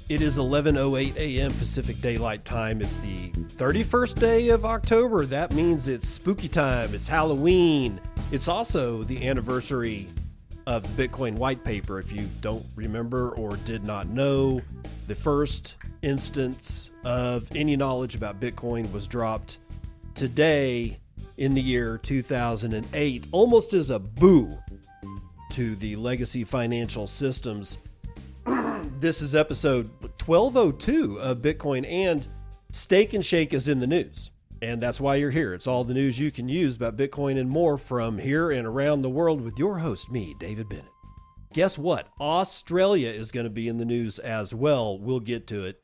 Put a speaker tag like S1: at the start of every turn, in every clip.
S1: It is 11:08 a.m. Pacific Daylight Time. It's the 31st day of October. That means it's spooky time. It's Halloween. It's also the anniversary of the Bitcoin white paper. If you don't remember or did not know, the first instance of any knowledge about Bitcoin was dropped today in the year 2008, almost as a boo to the legacy financial systems. This is episode 1202 of Bitcoin, and Steak and Shake is in the news. And that's why you're here. It's all the news you can use about Bitcoin and more from here and around the world with your host, me, David Bennett. Guess what? Australia is going to be in the news as well. We'll get to it.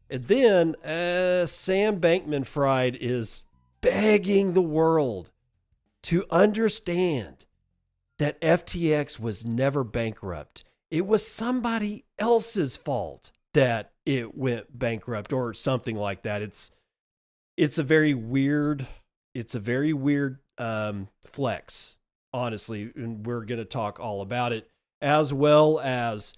S1: And then Sam Bankman-Fried is begging the world to understand that FTX was never bankrupt. It was somebody else's fault that it went bankrupt or something like that. It's a very weird flex, honestly, and we're going to talk all about it, as well as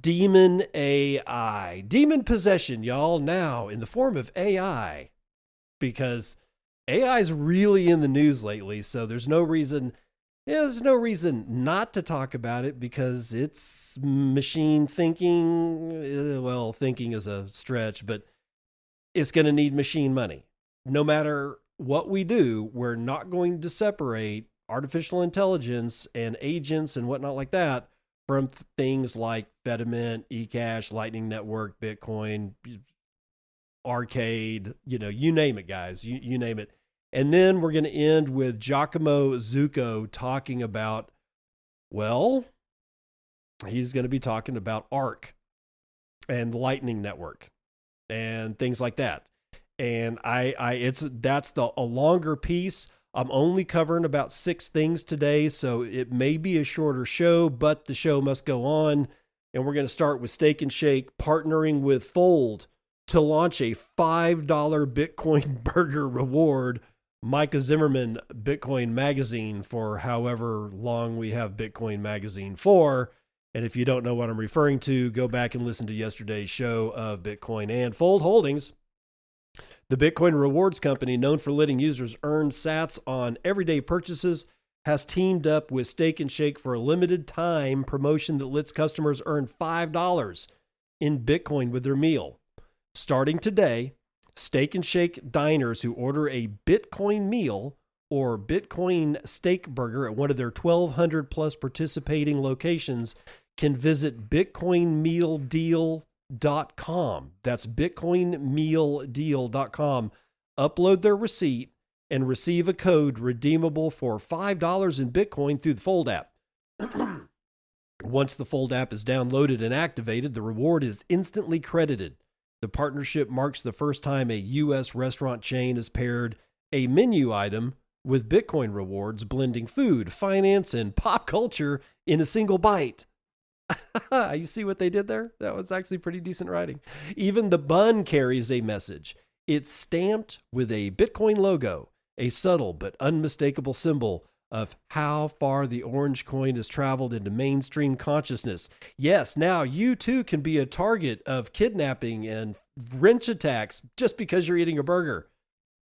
S1: demon AI, demon possession, y'all, now in the form of AI, because AI is really in the news lately. So there's no reason not to talk about it, because it's machine thinking. Well, thinking is a stretch, but it's going to need machine money. No matter what we do, we're not going to separate artificial intelligence and agents and whatnot like that from things like Fediment, eCash, Lightning Network, Bitcoin, Arcade, you name it, guys, you name it. And then we're going to end with Giaccomo Zucco talking about, well, he's going to be talking about Arc and Lightning Network and things like that. And that's a longer piece. I'm only covering about 6 things today, so it may be a shorter show, but the show must go on. And we're going to start with Steak and Shake partnering with Fold to launch a $5 Bitcoin burger reward. Micah Zimmerman, Bitcoin Magazine, for however long we have Bitcoin Magazine for. And if you don't know what I'm referring to, go back and listen to yesterday's show of Bitcoin and Fold Holdings. The Bitcoin rewards company, known for letting users earn sats on everyday purchases, has teamed up with Steak and Shake for a limited time promotion that lets customers earn $5 in Bitcoin with their meal. Starting today, Steak and Shake diners who order a Bitcoin meal or Bitcoin steak burger at one of their 1,200 plus participating locations can visit bitcoinmealdeal.com. That's bitcoinmealdeal.com. Upload their receipt and receive a code redeemable for $5 in Bitcoin through the Fold app. Once the Fold app is downloaded and activated, the reward is instantly credited. The partnership marks the first time a U.S. restaurant chain has paired a menu item with Bitcoin rewards, blending food, finance, and pop culture in a single bite. You see what they did there? That was actually pretty decent writing. Even the bun carries a message. It's stamped with a Bitcoin logo, a subtle but unmistakable symbol of how far the orange coin has traveled into mainstream consciousness. Yes, now you too can be a target of kidnapping and wrench attacks just because you're eating a burger.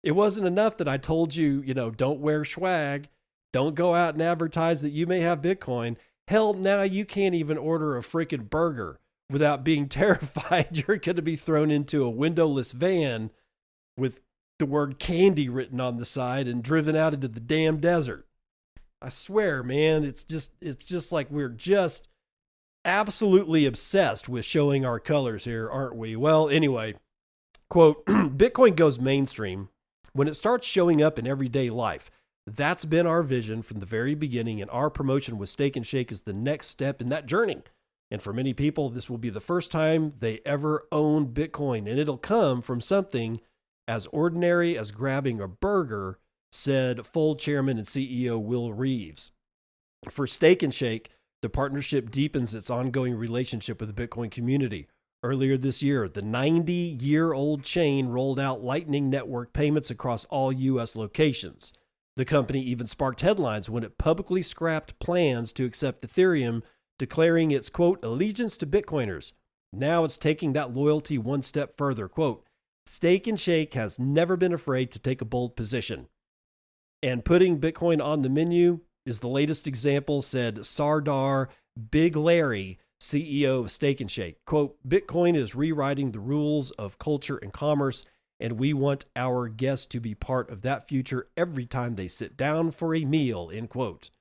S1: It wasn't enough that I told you, don't wear swag, don't go out and advertise that you may have Bitcoin. Hell, now you can't even order a freaking burger without being terrified you're going to be thrown into a windowless van with the word candy written on the side and driven out into the damn desert. I swear, man, it's just like we're just absolutely obsessed with showing our colors here, aren't we? Well, anyway, quote, Bitcoin goes mainstream when it starts showing up in everyday life. That's been our vision from the very beginning, and our promotion with Steak and Shake is the next step in that journey. And for many people, this will be the first time they ever own Bitcoin, and it'll come from something as ordinary as grabbing a burger, said Fold chairman and CEO Will Reeves. For Steak and Shake, the partnership deepens its ongoing relationship with the Bitcoin community. Earlier this year, the 90-year-old chain rolled out Lightning Network payments across all U.S. locations. The company even sparked headlines when it publicly scrapped plans to accept Ethereum declaring its, quote, allegiance to Bitcoiners. Now it's taking that loyalty one step further. Quote, Steak and Shake has never been afraid to take a bold position. And putting Bitcoin on the menu is the latest example, said Sardar Big Larry, CEO of Steak and Shake. Quote, Bitcoin is rewriting the rules of culture and commerce, and we want our guests to be part of that future every time they sit down for a meal, end quote.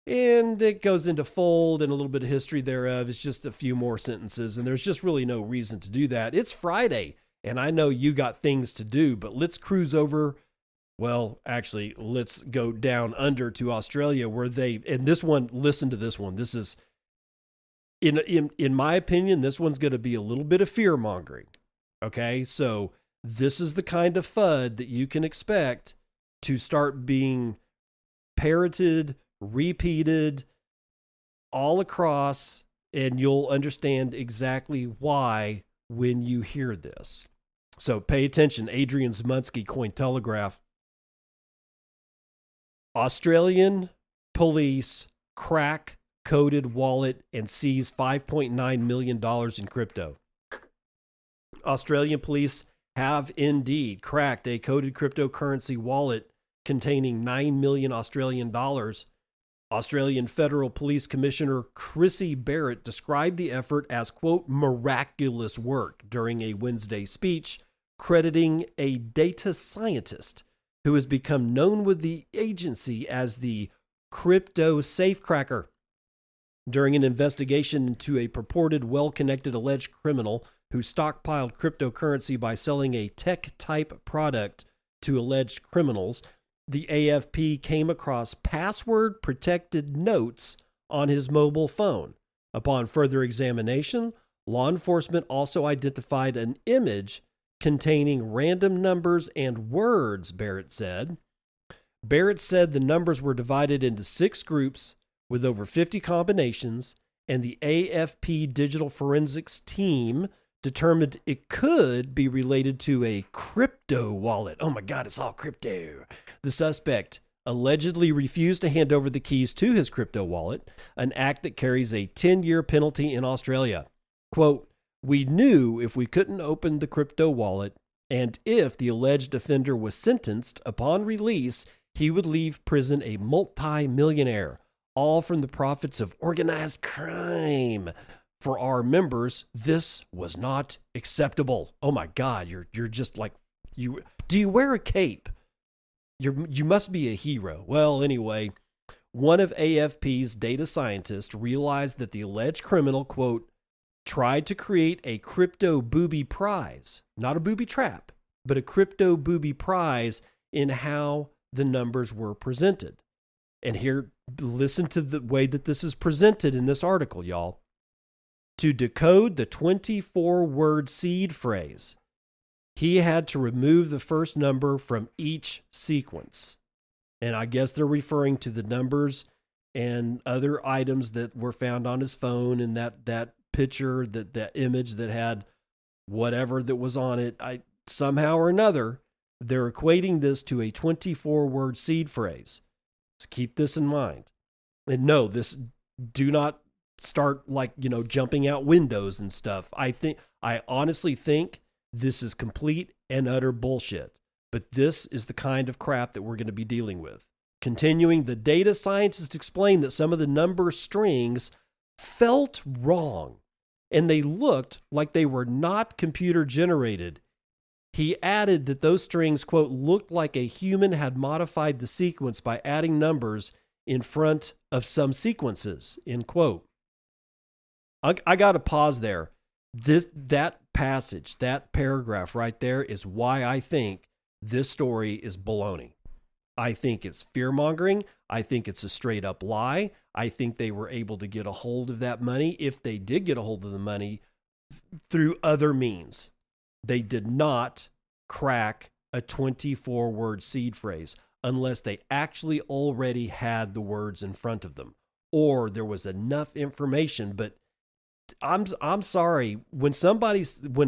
S1: And it goes into fold and a little bit of history thereof. It's just a few more sentences, and there's just really no reason to do that. It's Friday, and I know you got things to do, but let's cruise over. Well, actually, let's go down under to Australia where and this one, listen to this one. This is, in my opinion, this one's going to be a little bit of fear mongering. Okay, so this is the kind of FUD that you can expect to start being parroted, repeated all across, and you'll understand exactly why when you hear this. So pay attention. Adrian Zmunsky, Cointelegraph. Australian police crack coded wallet and seize $5.9 million in crypto. Australian police have indeed cracked a coded cryptocurrency wallet containing 9 million Australian dollars. Australian Federal Police Commissioner Chrissy Barrett described the effort as, quote, miraculous work during a Wednesday speech, crediting a data scientist who has become known with the agency as the crypto safecracker. During an investigation into a purported well-connected alleged criminal who stockpiled cryptocurrency by selling a tech-type product to alleged criminals, the AFP came across password-protected notes on his mobile phone. Upon further examination, law enforcement also identified an image containing random numbers and words, Barrett said. Barrett said the numbers were divided into 6 groups with over 50 combinations, and the AFP digital forensics team determined it could be related to a crypto wallet. Oh my God, it's all crypto. The suspect allegedly refused to hand over the keys to his crypto wallet, an act that carries a 10-year penalty in Australia. Quote, we knew if we couldn't open the crypto wallet, and if the alleged offender was sentenced upon release, he would leave prison a multi-millionaire, all from the profits of organized crime. For our members, this was not acceptable. Oh my God, you're just like, do you wear a cape? You must be a hero. Well, anyway, one of AFP's data scientists realized that the alleged criminal, quote, tried to create a crypto booby prize, not a booby trap, but a crypto booby prize in how the numbers were presented. And here, listen to the way that this is presented in this article, y'all. To decode the 24-word seed phrase, he had to remove the first number from each sequence. And I guess they're referring to the numbers and other items that were found on his phone and that picture, that image that had whatever that was on it. Somehow or another, they're equating this to a 24-word seed phrase. So keep this in mind. And no, do not start jumping out windows and stuff. I honestly think this is complete and utter bullshit. But this is the kind of crap that we're going to be dealing with. Continuing, the data scientist explained that some of the number strings felt wrong and they looked like they were not computer generated. He added that those strings, quote, looked like a human had modified the sequence by adding numbers in front of some sequences, end quote. I got to pause there. That passage, that paragraph right there is why I think this story is baloney. I think it's fear-mongering. I think it's a straight-up lie. I think they were able to get a hold of that money, if they did get a hold of the money, through other means. They did not crack a 24-word seed phrase unless they actually already had the words in front of them, or there was enough information. But I'm sorry, when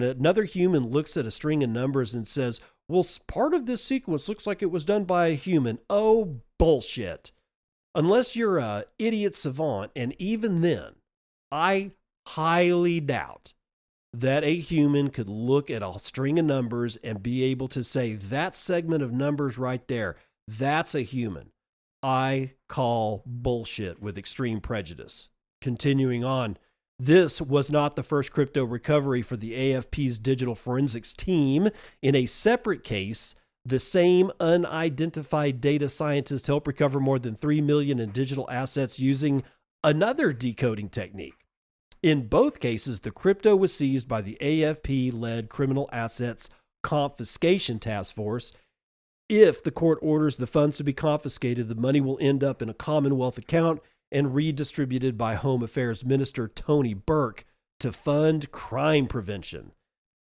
S1: another human looks at a string of numbers and says, well, part of this sequence looks like it was done by a human. Oh, bullshit. Unless you're a idiot savant, and even then, I highly doubt that a human could look at a string of numbers and be able to say that segment of numbers right there, that's a human. I call bullshit with extreme prejudice. Continuing on, this was not the first crypto recovery for the AFP's digital forensics team. In a separate case, the same unidentified data scientist helped recover more than 3 million in digital assets using another decoding technique. In both cases, the crypto was seized by the AFP-led Criminal Assets Confiscation Task Force. If the court orders the funds to be confiscated, the money will end up in a Commonwealth account and redistributed by Home Affairs Minister Tony Burke to fund crime prevention.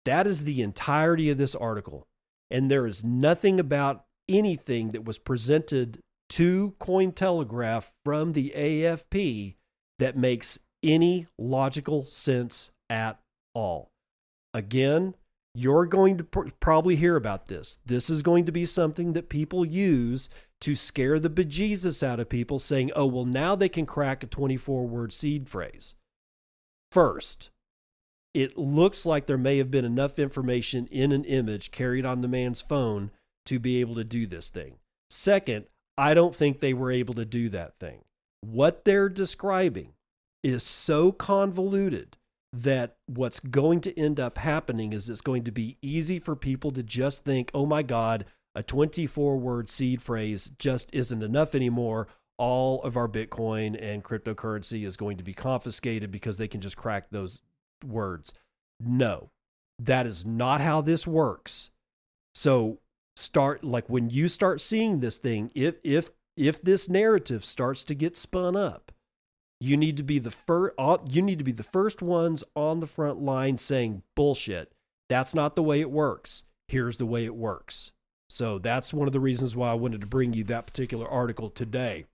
S1: That is the entirety of this article. And there is nothing about anything that was presented to Cointelegraph from the AFP that makes any logical sense at all. Again, you're going to probably hear about this. This is going to be something that people use to scare the bejesus out of people, saying, oh, well, now they can crack a 24-word seed phrase. First, it looks like there may have been enough information in an image carried on the man's phone to be able to do this thing. Second, I don't think they were able to do that thing. What they're describing is so convoluted that what's going to end up happening is it's going to be easy for people to just think, oh my God, a 24-word seed phrase just isn't enough anymore. All of our Bitcoin and cryptocurrency is going to be confiscated because they can just crack those words. No, that is not how this works. So when you start seeing this thing, if this narrative starts to get spun up, you need to be the first ones on the front line saying bullshit. That's not the way it works. Here's the way it works. So that's one of the reasons why I wanted to bring you that particular article today.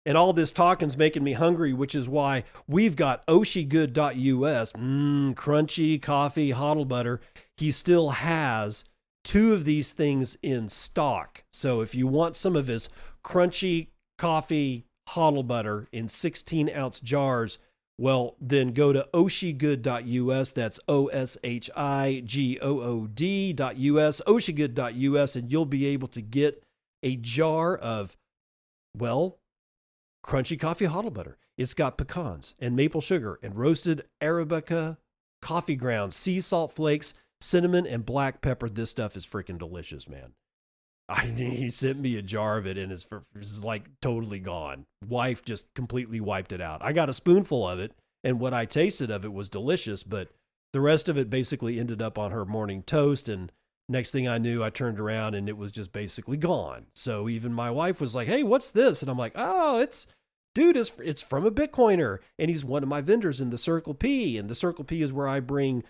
S1: And all this talking's making me hungry, which is why we've got oshigood.us, crunchy coffee, hodl butter. He still has 2 of these things in stock. So if you want some of his crunchy coffee hodl butter in 16-ounce jars, well, then go to oshigood.us. That's oshigood.us, oshigood.us, and you'll be able to get a jar of, well, crunchy coffee hodl butter. It's got pecans and maple sugar and roasted Arabica coffee grounds, sea salt flakes, cinnamon, and black pepper. This stuff is freaking delicious, man. He sent me a jar of it, and it's like totally gone. Wife just completely wiped it out. I got a spoonful of it, and what I tasted of it was delicious, but the rest of it basically ended up on her morning toast, and next thing I knew, I turned around, and it was just basically gone. So even my wife was like, hey, what's this? And I'm like, oh, it's from a Bitcoiner, and he's one of my vendors in the Circle P, and the Circle P is where I bring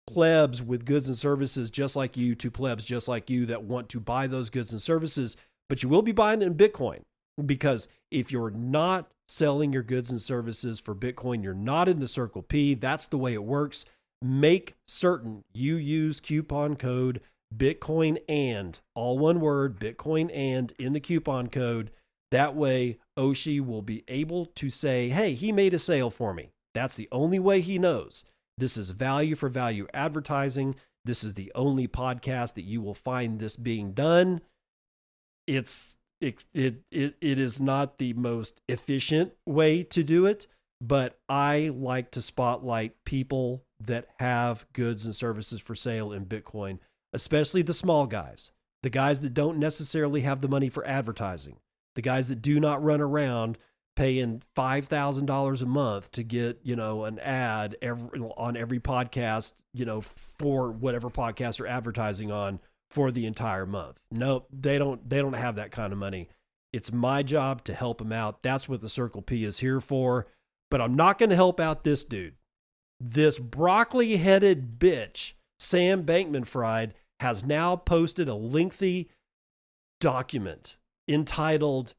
S1: plebs with goods and services just like you to plebs just like you that want to buy those goods and services, but you will be buying it in Bitcoin, because if you're not selling your goods and services for Bitcoin, you're not in the Circle P. That's the way it works. Make certain you use coupon code Bitcoin and, all one word, Bitcoin and in the coupon code. That way Oshi will be able to say, hey, he made a sale for me. That's the only way he knows. This is value for value advertising. This is the only podcast that you will find this being done. It is not the most efficient way to do it, but I like to spotlight people that have goods and services for sale in Bitcoin, especially the small guys, the guys that don't necessarily have the money for advertising, the guys that do not run around paying $5,000 a month to get, an ad on every podcast, for whatever podcast they're advertising on for the entire month. No, they don't have that kind of money. It's my job to help them out. That's what the Circle P is here for. But I'm not going to help out this dude. This broccoli-headed bitch, Sam Bankman-Fried, has now posted a lengthy document entitled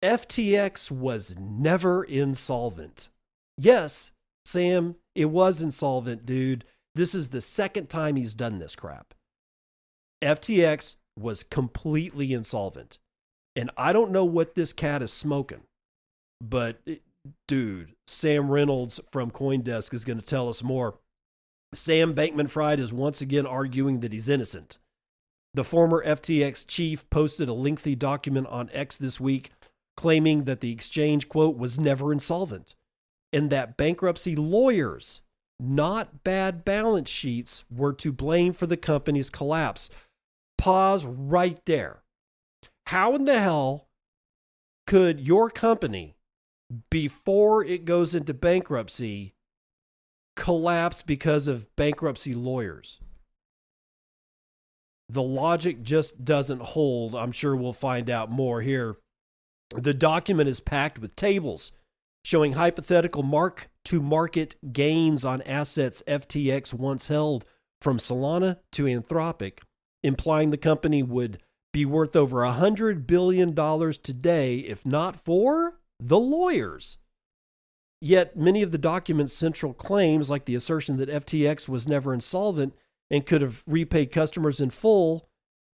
S1: FTX was never insolvent. Yes, Sam, it was insolvent, dude. This is the second time he's done this crap. FTX was completely insolvent. And I don't know what this cat is smoking, but Dude, Sam Reynolds from CoinDesk is going to tell us more. Sam Bankman-Fried is once again arguing that he's innocent. The former FTX chief posted a lengthy document on X this week claiming that the exchange, quote, was never insolvent and that bankruptcy lawyers, not bad balance sheets, were to blame for the company's collapse. Pause right there. How in the hell could your company, before it goes into bankruptcy, collapse because of bankruptcy lawyers? The logic just doesn't hold. I'm sure we'll find out more here. The document is packed with tables showing hypothetical mark-to-market gains on assets FTX once held, from Solana to Anthropic, implying the company would be worth over $100 billion today if not for the lawyers. Yet many of the document's central claims, like the assertion that FTX was never insolvent and could have repaid customers in full,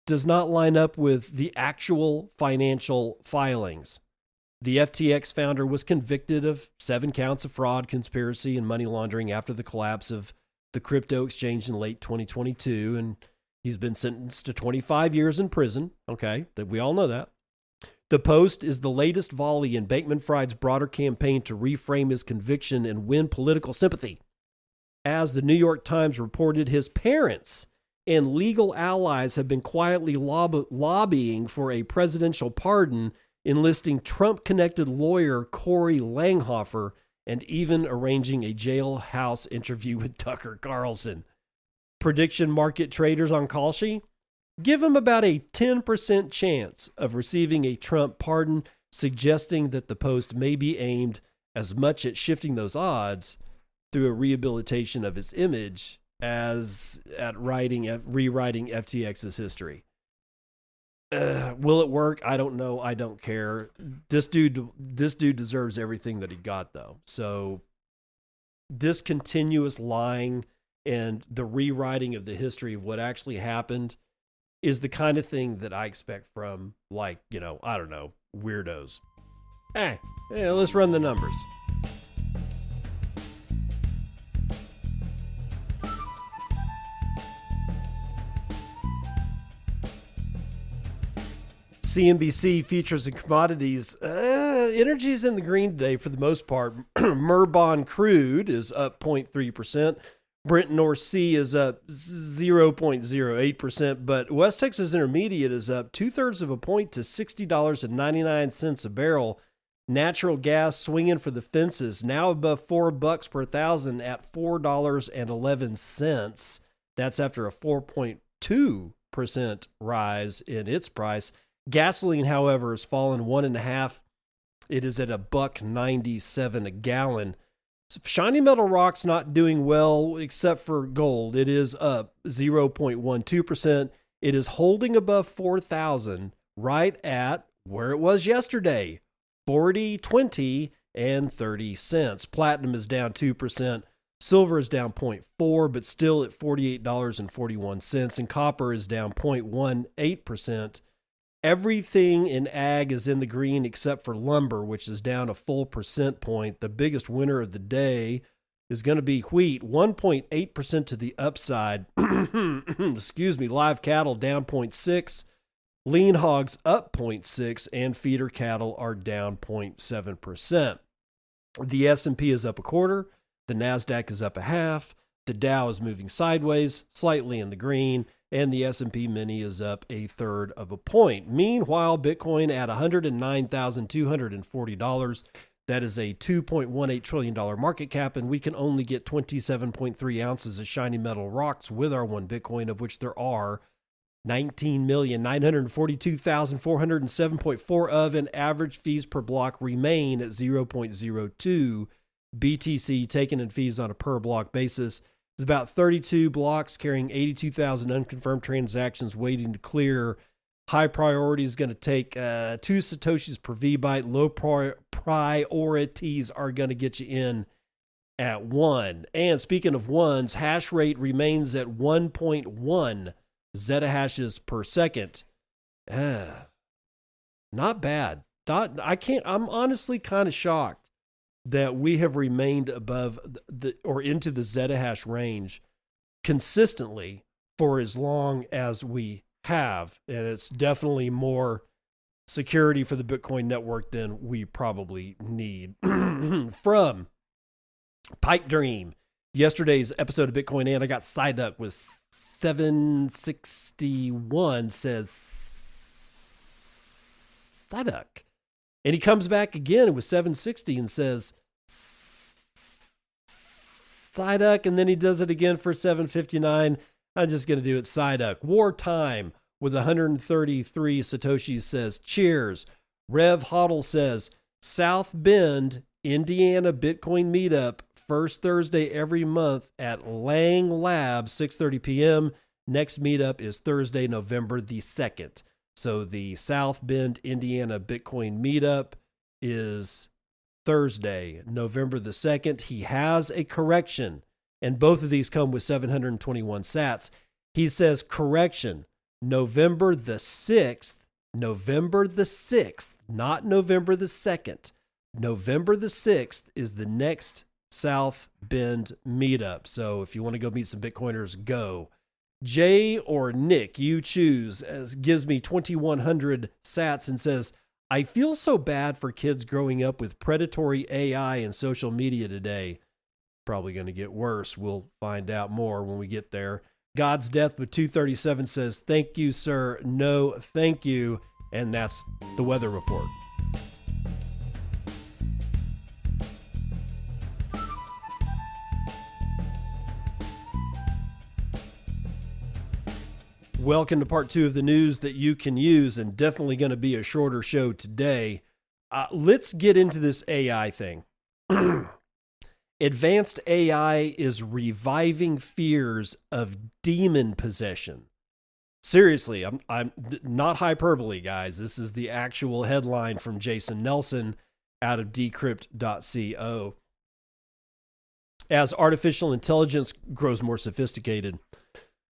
S1: does not line up with the actual financial filings. The FTX founder was convicted of 7 counts of fraud, conspiracy, and money laundering after the collapse of the crypto exchange in late 2022, and he's been sentenced to 25 years in prison. Okay, that we all know that. The post is the latest volley in Bankman-Fried's broader campaign to reframe his conviction and win political sympathy. As the New York Times reported, his parents and legal allies have been quietly lobbying for a presidential pardon, enlisting Trump-connected lawyer Corey Langhofer, and even arranging a jailhouse interview with Tucker Carlson. Prediction market traders on Kalshi give him about a 10% chance of receiving a Trump pardon, suggesting that the post may be aimed as much at shifting those odds through a rehabilitation of its image as at rewriting FTX's history. Will it work? I don't know. I don't care. This dude deserves everything that he got, though. So this continuous lying and the rewriting of the history of what actually happened is the kind of thing that I expect from, like, I don't know, weirdos. Hey, let's run the numbers. CNBC futures and commodities. Energy's in the green today for the most part. Merbon crude is up 0.3%. Brent North Sea is up 0.08%, but West Texas Intermediate is up 2/3 of a point to $60.99 a barrel. Natural gas swinging for the fences, now above $4 per thousand at $4.11. That's after a 4.2% rise in its price. Gasoline, however, has fallen 1.5. It is at $1.97 a gallon. Shiny metal rock's not doing well except for gold. It is up 0.12%. It is holding above 4,000, right at where it was yesterday, 40, 20, and 30 cents. Platinum is down 2%. Silver is down 0.4, but still at $48.41. And copper is down 0.18%. Everything in ag is in the green except for lumber, which is down a full percent point. The biggest winner of the day is going to be wheat, 1.8% to the upside. Excuse me. Live cattle down 0.6. Lean hogs up 0.6, and feeder cattle are down 0.7%. The S&P is up 1/4. The NASDAQ is up 1/2. The Dow is moving sideways, slightly in the green, and the S&P Mini is up 1/3 of a point. Meanwhile, Bitcoin at $109,240. That is a $2.18 trillion market cap, and we can only get 27.3 ounces of shiny metal rocks with our one Bitcoin, of which there are 19,942,407.4 of, and average fees per block remain at 0.02 BTC taken in fees on a per block basis. It's about 32 blocks carrying 82,000 unconfirmed transactions waiting to clear. High priority is going to take 2 Satoshis per VByte. Low priorities are going to get you in at 1. And speaking of ones, hash rate remains at 1.1 zettahashes per second. Not bad. I'm honestly kind of shocked that we have remained above or into the zettahash range consistently for as long as we have. And it's definitely more security for the Bitcoin network than we probably need. From Pipe Dream, yesterday's episode of Bitcoin and I got Psyduck was 761, says Psyduck. And he comes back again with 760 and says Psyduck, and then he does it again for 759. I'm just going to do it Psyduck. Wartime with 133 Satoshis says cheers. Rev Hoddle says South Bend, Indiana Bitcoin meetup, first Thursday every month at Lang Lab, 6:30 p.m. Next meetup is Thursday, November the 2nd. So the South Bend, Indiana Bitcoin meetup is Thursday, November the 2nd. He has a correction, and both of these come with 721 sats. He says correction, November the 6th, November the 6th, not November the 2nd. November the 6th is the next South Bend meetup. So if you want to go meet some Bitcoiners, go. Jay or Nick, you choose, gives me 2,100 sats and says, I feel so bad for kids growing up with predatory AI and social media today. Probably going to get worse. We'll find out more when we get there. God's Death with 237 says, thank you, sir. No, thank you. And that's the weather report. Welcome to part 2 of the news that you can use, and definitely going to be a shorter show today. Let's get into this AI thing. Advanced AI is reviving fears of demon possession. Seriously, I'm not hyperbole, guys. This is the actual headline from Jason Nelson out of decrypt.co. As artificial intelligence grows more sophisticated,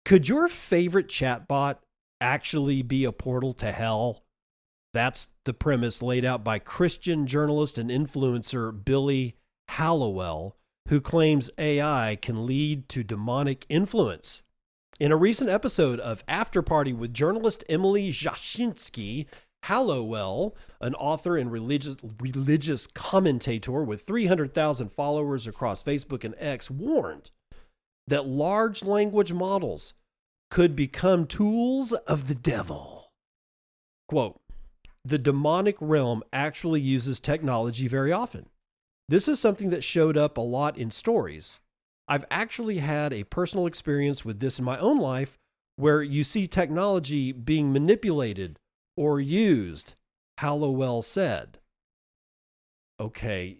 S1: could your favorite chatbot actually be a portal to hell? That's the premise laid out by Christian journalist and influencer Billy Hallowell, who claims AI can lead to demonic influence. In a recent episode of After Party with journalist Emily Jashinsky, Hallowell, an author and religious commentator with 300,000 followers across Facebook and X, warned that large language models could become tools of the devil. Quote, the demonic realm actually uses technology very often. This is something that showed up a lot in stories. I've actually had a personal experience with this in my own life where you see technology being manipulated or used, Hallowell said. Okay,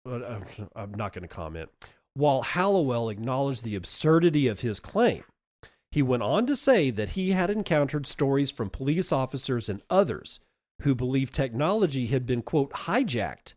S1: I'm not going to comment. While Hallowell acknowledged the absurdity of his claim, he went on to say that he had encountered stories from police officers and others who believed technology had been, quote, hijacked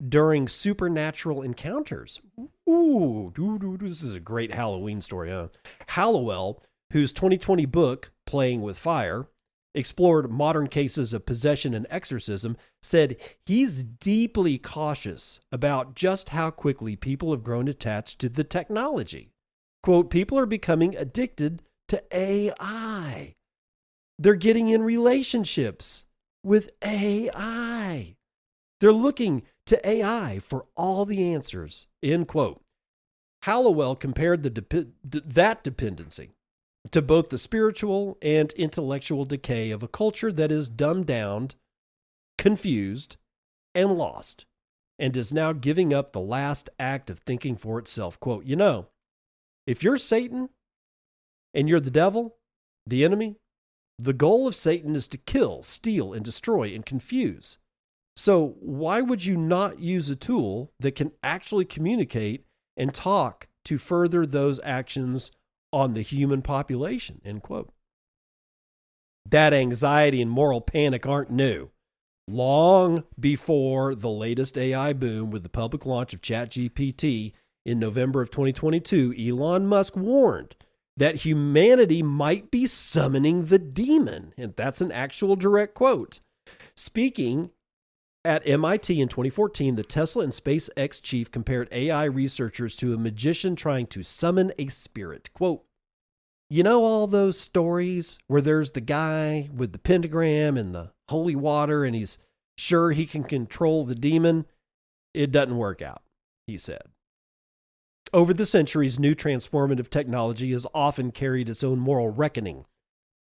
S1: during supernatural encounters. Ooh, this is a great Halloween story, huh? Hallowell, whose 2020 book, Playing with Fire, explored modern cases of possession and exorcism, said he's deeply cautious about just how quickly people have grown attached to the technology. Quote, people are becoming addicted to AI. They're getting in relationships with AI. They're looking to AI for all the answers, end quote. Hallowell compared that dependency to both the spiritual and intellectual decay of a culture that is dumbed down, confused, and lost, and is now giving up the last act of thinking for itself. Quote, you know, if you're Satan and you're the devil, the enemy, the goal of Satan is to kill, steal, and destroy and confuse. So why would you not use a tool that can actually communicate and talk to further those actions on the human population, end quote. That anxiety and moral panic aren't new. Long before the latest AI boom with the public launch of ChatGPT in November of 2022, Elon Musk warned that humanity might be summoning the demon. And that's an actual direct quote. Speaking At MIT in 2014, the Tesla and SpaceX chief compared AI researchers to a magician trying to summon a spirit. Quote, you know all those stories where there's the guy with the pentagram and the holy water and he's sure he can control the demon? It doesn't work out, he said. Over the centuries, new transformative technology has often carried its own moral reckoning.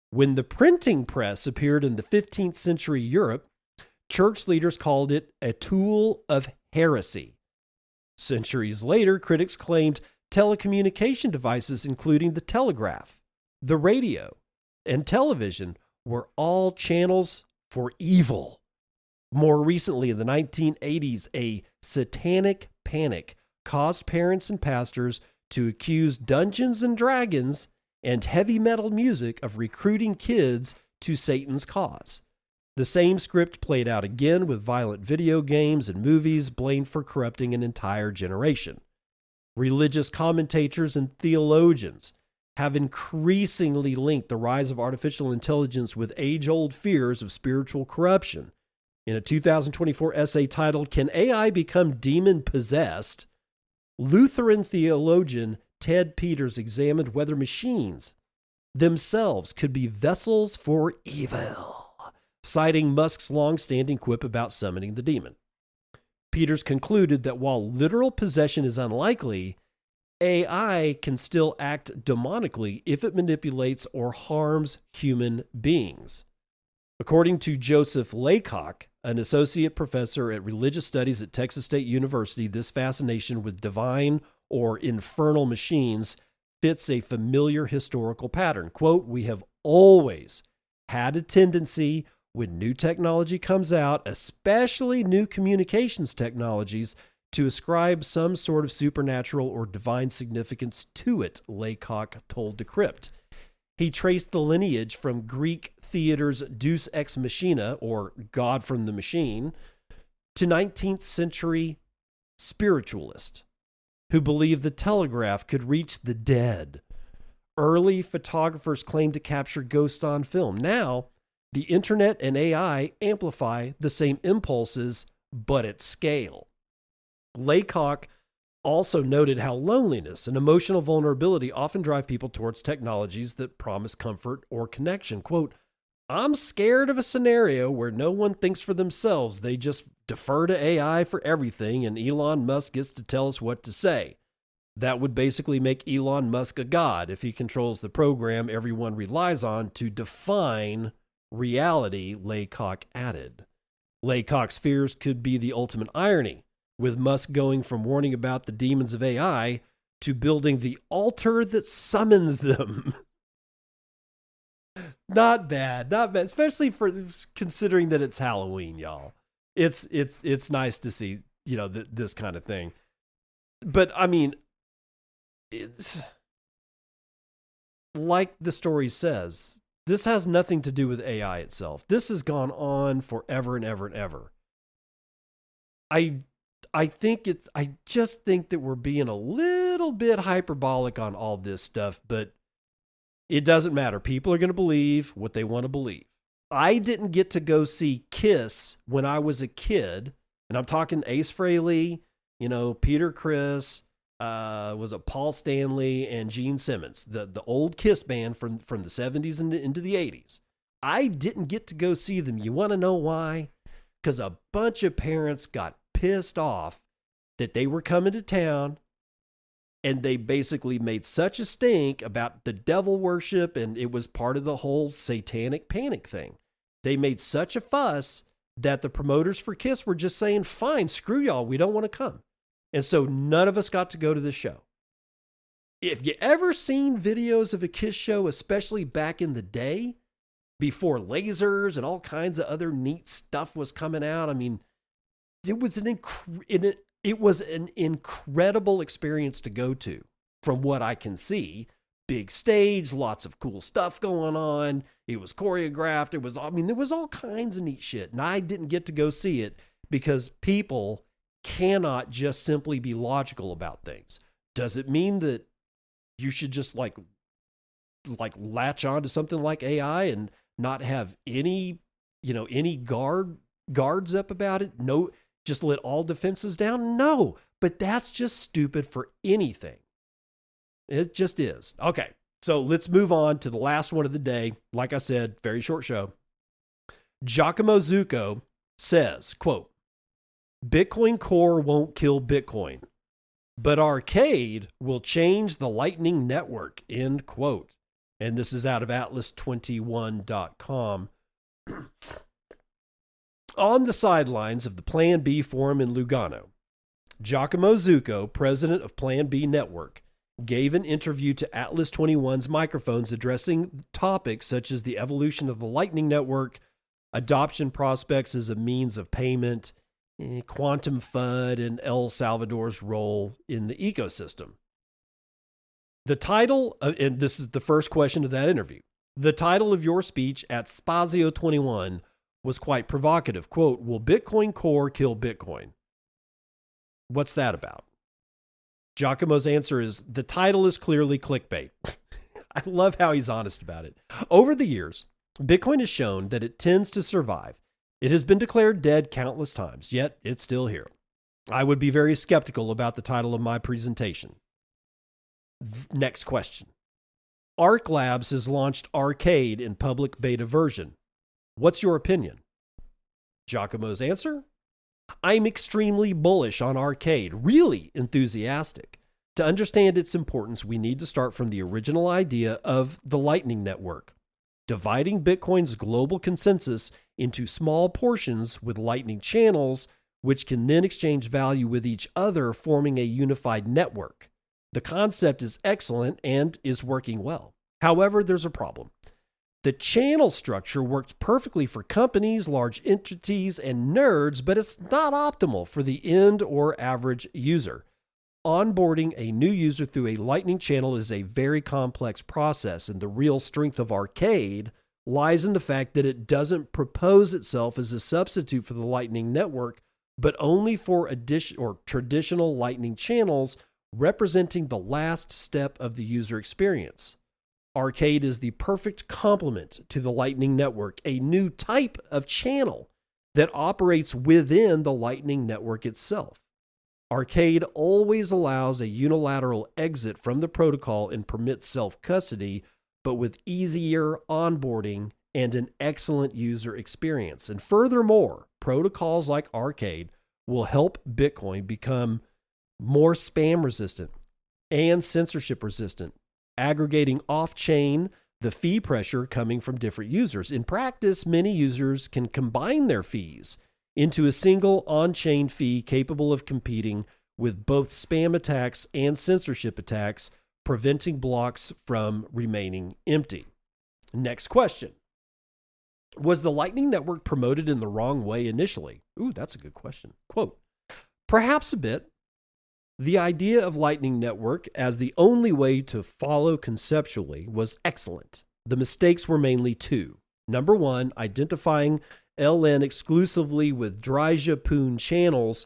S1: When the printing press appeared in the 15th century Europe, church leaders called it a tool of heresy. Centuries later, critics claimed telecommunication devices, including the telegraph, the radio, and television, were all channels for evil. More recently, in the 1980s, a satanic panic caused parents and pastors to accuse Dungeons and Dragons and heavy metal music of recruiting kids to Satan's cause. The same script played out again with violent video games and movies blamed for corrupting an entire generation. Religious commentators and theologians have increasingly linked the rise of artificial intelligence with age-old fears of spiritual corruption. In a 2024 essay titled, Can AI Become Demon-Possessed?, Lutheran theologian Ted Peters examined whether machines themselves could be vessels for evil, citing Musk's long-standing quip about summoning the demon. Peters concluded that while literal possession is unlikely, AI can still act demonically if it manipulates or harms human beings. According to Joseph Laycock, an associate professor at religious studies at Texas State University, this fascination with divine or infernal machines fits a familiar historical pattern. Quote, we have always had a tendency when new technology comes out, especially new communications technologies, to ascribe some sort of supernatural or divine significance to it, Laycock told Decrypt. He traced the lineage from Greek theater's Deus Ex Machina, or God from the Machine, to 19th century spiritualists who believed the telegraph could reach the dead. Early photographers claimed to capture ghosts on film. Now, the internet and AI amplify the same impulses, but at scale. Laycock also noted how loneliness and emotional vulnerability often drive people towards technologies that promise comfort or connection. Quote, I'm scared of a scenario where no one thinks for themselves. They just defer to AI for everything, and Elon Musk gets to tell us what to say. That would basically make Elon Musk a god if he controls the program everyone relies on to define reality, Laycock added. Laycock's fears could be the ultimate irony, with Musk going from warning about the demons of AI to building the altar that summons them. Not bad, especially for considering that it's Halloween, y'all. It's nice to see, this kind of thing. But I mean, it's like the story says, this has nothing to do with AI itself. This has gone on forever and ever and ever. I just think that we're being a little bit hyperbolic on all this stuff, but it doesn't matter. People are going to believe what they want to believe. I didn't get to go see Kiss when I was a kid, and I'm talking Ace Frehley, Peter Criss, was it Paul Stanley and Gene Simmons, the old Kiss band from the 70s and into the 80s. I didn't get to go see them. You want to know why? Because a bunch of parents got pissed off that they were coming to town, and they basically made such a stink about the devil worship, and it was part of the whole satanic panic thing. They made such a fuss that the promoters for Kiss were just saying, fine, screw y'all, we don't want to come. And so none of us got to go to the show. If you ever seen videos of a Kiss show, especially back in the day, before lasers and all kinds of other neat stuff was coming out, I mean, it was an incredible experience to go to, from what I can see. Big stage, lots of cool stuff going on. It was choreographed. There was all kinds of neat shit. And I didn't get to go see it because people cannot just simply be logical about things. Does it mean that you should just like latch on to something like AI and not have any guard guards up about it? No, just let all defenses down? No, but that's just stupid for anything. It just is. Okay, so let's move on to the last one of the day. Like I said, very short show. Giacomo Zucco says, quote, Bitcoin Core won't kill Bitcoin, but Arcade will change the Lightning Network, end quote. And this is out of atlas21.com. On the sidelines of the Plan B forum in Lugano, Giacomo Zucco, president of Plan B Network, gave an interview to Atlas 21's microphones addressing topics such as the evolution of the Lightning Network, adoption prospects as a means of payment, quantum FUD, and El Salvador's role in the ecosystem. The title, and this is the first question of that interview, the title of your speech at Spazio 21 was quite provocative. Quote, will Bitcoin Core kill Bitcoin? What's that about? Giacomo's answer is, the title is clearly clickbait. I love how he's honest about it. Over the years, Bitcoin has shown that it tends to survive. It has been declared dead countless times, yet it's still here. I would be very skeptical about the title of my presentation. Next question. Arc Labs has launched Arcade in public beta version. What's your opinion? Giacomo's answer? I'm extremely bullish on Arcade, really enthusiastic. To understand its importance, we need to start from the original idea of the Lightning Network, dividing Bitcoin's global consensus into small portions with Lightning channels, which can then exchange value with each other, forming a unified network. The concept is excellent and is working well. However, there's a problem. The channel structure works perfectly for companies, large entities, and nerds, but it's not optimal for the end or average user. Onboarding a new user through a Lightning channel is a very complex process, and the real strength of Arcade lies in the fact that it doesn't propose itself as a substitute for the Lightning Network, but only for traditional Lightning channels, representing the last step of the user experience. Arcade is the perfect complement to the Lightning Network, a new type of channel that operates within the Lightning Network itself. Arcade always allows a unilateral exit from the protocol and permits self-custody, but with easier onboarding and an excellent user experience. And furthermore, protocols like Arcade will help Bitcoin become more spam resistant and censorship resistant, aggregating off-chain the fee pressure coming from different users. In practice, many users can combine their fees into a single on-chain fee capable of competing with both spam attacks and censorship attacks, preventing blocks from remaining empty. Next question. Was the Lightning Network promoted in the wrong way initially? Ooh, that's a good question. Quote, perhaps a bit. The idea of Lightning Network as the only way to follow conceptually was excellent. The mistakes were mainly two. Number one, identifying LN exclusively with Dryja-Poon channels,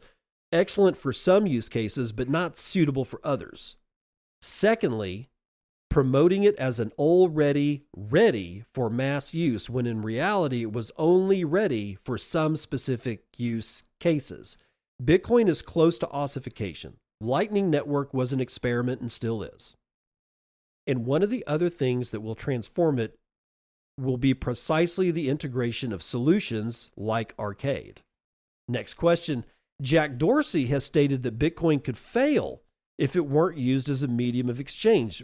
S1: excellent for some use cases, but not suitable for others. Secondly, promoting it as an already ready for mass use, when in reality it was only ready for some specific use cases. Bitcoin is close to ossification. Lightning Network was an experiment and still is. And one of the other things that will transform it will be precisely the integration of solutions like Arcade. Next question. Jack Dorsey has stated that Bitcoin could fail if it weren't used as a medium of exchange.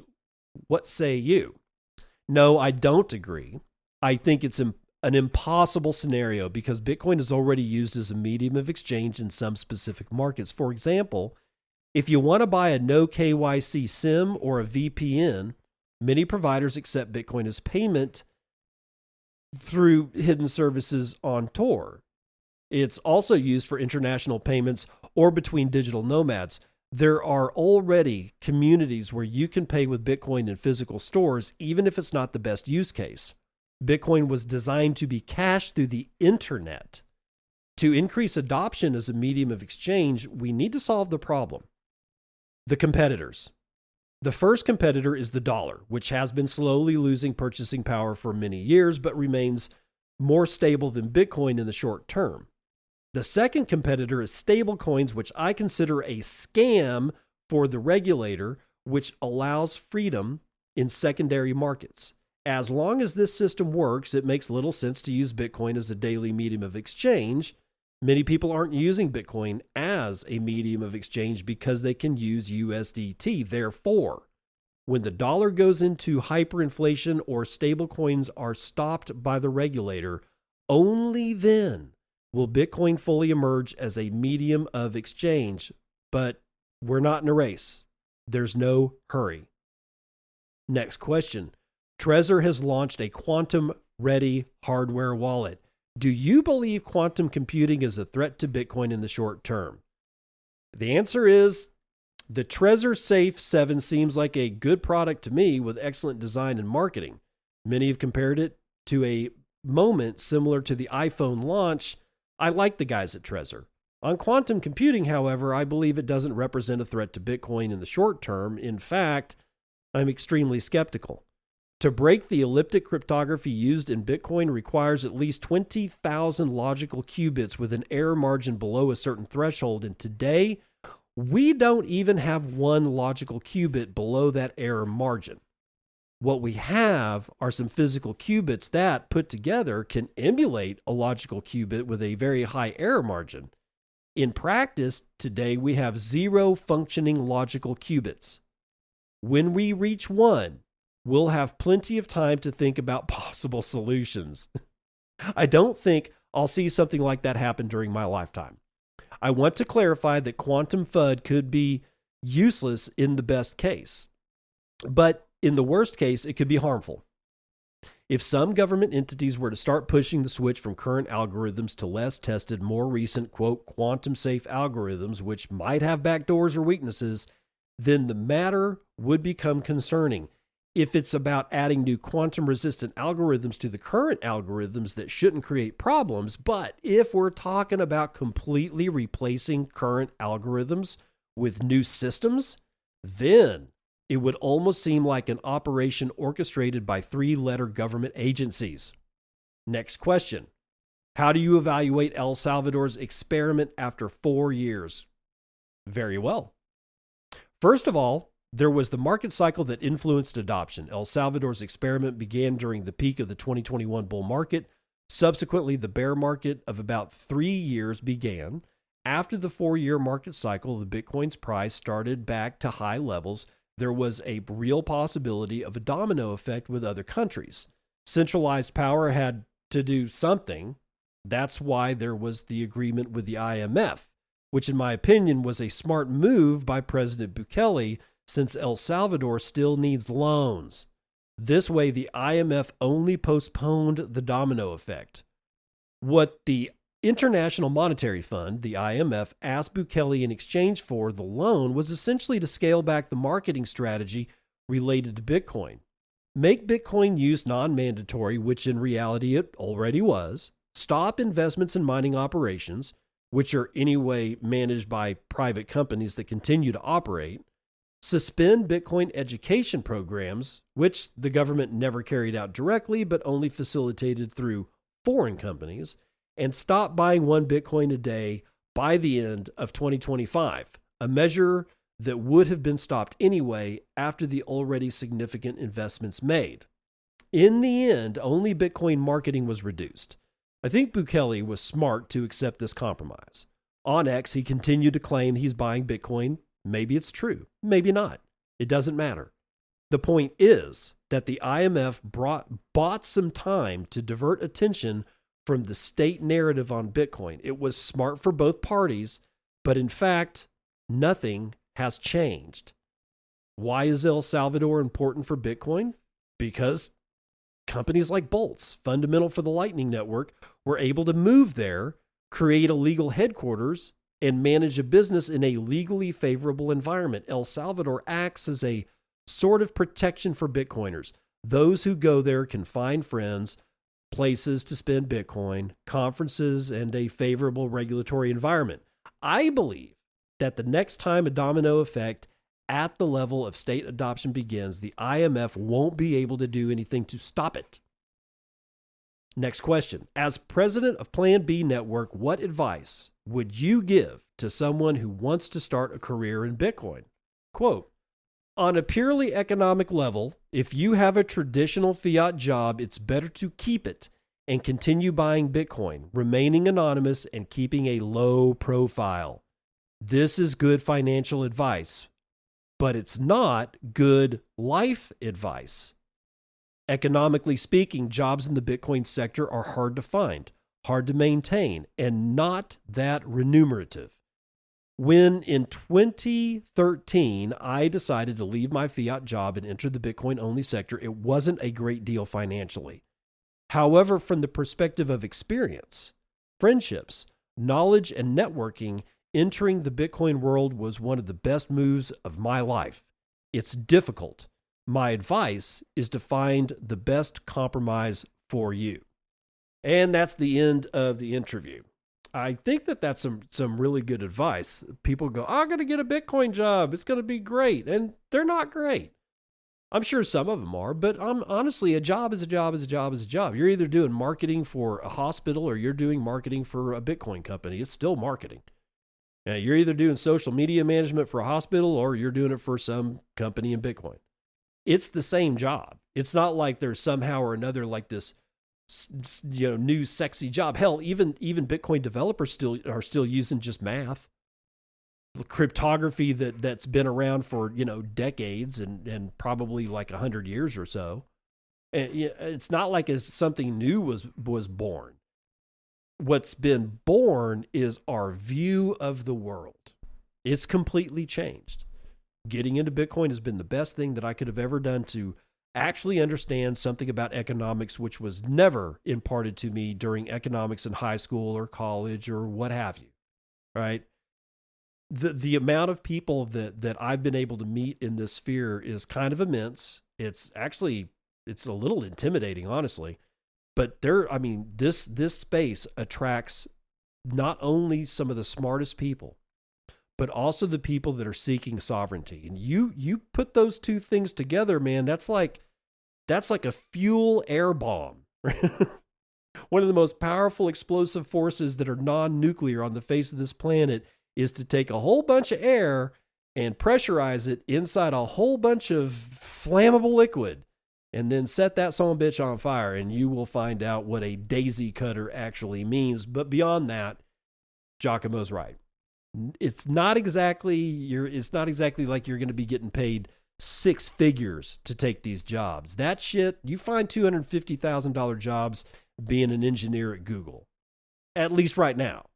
S1: What say you? No, I don't agree. I think it's an impossible scenario because Bitcoin is already used as a medium of exchange in some specific markets. For example, if you want to buy a no KYC SIM or a VPN, many providers accept Bitcoin as payment through hidden services on Tor. It's also used for international payments or between digital nomads. There are already communities where you can pay with Bitcoin in physical stores, even if it's not the best use case. Bitcoin was designed to be cashed through the internet. To increase adoption as a medium of exchange, we need to solve the problem. The competitors. The first competitor is the dollar, which has been slowly losing purchasing power for many years, but remains more stable than Bitcoin in the short term. The second competitor is stablecoins, which I consider a scam for the regulator, which allows freedom in secondary markets. As long as this system works, it makes little sense to use Bitcoin as a daily medium of exchange. Many people aren't using Bitcoin as a medium of exchange because they can use USDT. Therefore, when the dollar goes into hyperinflation or stablecoins are stopped by the regulator, only then will Bitcoin fully emerge as a medium of exchange. But we're not in a race. There's no hurry. Next question. Trezor has launched a quantum-ready hardware wallet. Do you believe quantum computing is a threat to Bitcoin in the short term? The answer is the Trezor Safe 7 seems like a good product to me with excellent design and marketing. Many have compared it to a moment similar to the iPhone launch. I like the guys at Trezor. On quantum computing, however, I believe it doesn't represent a threat to Bitcoin in the short term. In fact, I'm extremely skeptical. To break the elliptic cryptography used in Bitcoin requires at least 20,000 logical qubits with an error margin below a certain threshold. And today, we don't even have one logical qubit below that error margin. What we have are some physical qubits that, put together, can emulate a logical qubit with a very high error margin. In practice, today we have 0 functioning logical qubits. When we reach 1, we'll have plenty of time to think about possible solutions. I don't think I'll see something like that happen during my lifetime. I want to clarify that quantum FUD could be useless in the best case, but in the worst case, it could be harmful. If some government entities were to start pushing the switch from current algorithms to less tested, more recent, quote, quantum safe algorithms, which might have backdoors or weaknesses, then the matter would become concerning. If it's about adding new quantum resistant algorithms to the current algorithms that shouldn't create problems, but if we're talking about completely replacing current algorithms with new systems, then it would almost seem like an operation orchestrated by 3-letter government agencies. Next question. How do you evaluate El Salvador's experiment after 4 years? Very well. First of all, there was the market cycle that influenced adoption. El Salvador's experiment began during the peak of the 2021 bull market. Subsequently, the bear market of about 3 years began. After the 4-year market cycle, the Bitcoin's price started back to high levels. There was a real possibility of a domino effect with other countries. Centralized power had to do something. That's why there was the agreement with the IMF, which in my opinion was a smart move by President Bukele, since El Salvador still needs loans. This way, the IMF only postponed the domino effect. What the International Monetary Fund, the IMF, asked Bukele in exchange for the loan was essentially to scale back the marketing strategy related to Bitcoin. Make Bitcoin use non-mandatory, which in reality it already was. Stop investments in mining operations, which are anyway managed by private companies that continue to operate. Suspend Bitcoin education programs, which the government never carried out directly, but only facilitated through foreign companies, and stop buying 1 Bitcoin a day by the end of 2025, a measure that would have been stopped anyway after the already significant investments made. In the end, only Bitcoin marketing was reduced. I think Bukele was smart to accept this compromise. On X, he continued to claim he's buying Bitcoin. Maybe it's true, maybe not. It doesn't matter. The point is that the IMF bought some time to divert attention from the state narrative on Bitcoin. It was smart for both parties, but in fact, nothing has changed. Why is El Salvador important for Bitcoin? Because companies like Boltz, fundamental for the Lightning Network, were able to move there, create a legal headquarters, and manage a business in a legally favorable environment. El Salvador acts as a sort of protection for Bitcoiners. Those who go there can find friends, places to spend Bitcoin, conferences, and a favorable regulatory environment. I believe that the next time a domino effect at the level of state adoption begins, the IMF won't be able to do anything to stop it. Next question. As president of Plan B Network, what advice would you give to someone who wants to start a career in Bitcoin? Quote, on a purely economic level, if you have a traditional fiat job, it's better to keep it and continue buying Bitcoin, remaining anonymous and keeping a low profile. This is good financial advice, but it's not good life advice. Economically speaking, jobs in the Bitcoin sector are hard to find, hard to maintain, and not that remunerative. When in 2013, I decided to leave my fiat job and enter the Bitcoin-only sector, it wasn't a great deal financially. However, from the perspective of experience, friendships, knowledge, and networking, entering the Bitcoin world was one of the best moves of my life. It's difficult. My advice is to find the best compromise for you. And that's the end of the interview. I think that that's some really good advice. People go, I'm going to get a Bitcoin job. It's going to be great. And they're not great. I'm sure some of them are, but honestly, a job is a job is a job is a job. You're either doing marketing for a hospital or you're doing marketing for a Bitcoin company. It's still marketing. You're either doing social media management for a hospital or you're doing it for some company in Bitcoin. It's the same job. It's not like there's somehow or another like this, new sexy job. Hell, even Bitcoin developers are still using just math. The cryptography that's been around for, decades and probably like 100 years or so. And it's not like as something new was born. What's been born is our view of the world. It's completely changed. Getting into Bitcoin has been the best thing that I could have ever done to actually understand something about economics, which was never imparted to me during economics in high school or college or what have you, right? The amount of people that I've been able to meet in this sphere is kind of immense. It's a little intimidating, honestly. But this space attracts not only some of the smartest people, but also the people that are seeking sovereignty. And you put those two things together, man, that's like a fuel air bomb. One of the most powerful explosive forces that are non-nuclear on the face of this planet is to take a whole bunch of air and pressurize it inside a whole bunch of flammable liquid and then set that son of a bitch on fire, and you will find out what a daisy cutter actually means. But beyond that, Giacomo's right. It's not exactly like you're going to be getting paid six figures to take these jobs. That shit, you find $250,000 jobs being an engineer at Google, at least right now,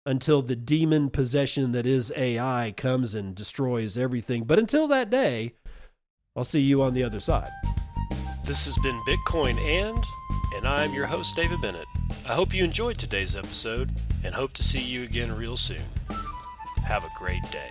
S1: until the demon possession that is AI comes and destroys everything. But until that day, I'll see you on the other side. This has been Bitcoin and I'm your host, David Bennett. I hope you enjoyed today's episode and hope to see you again real soon. Have a great day.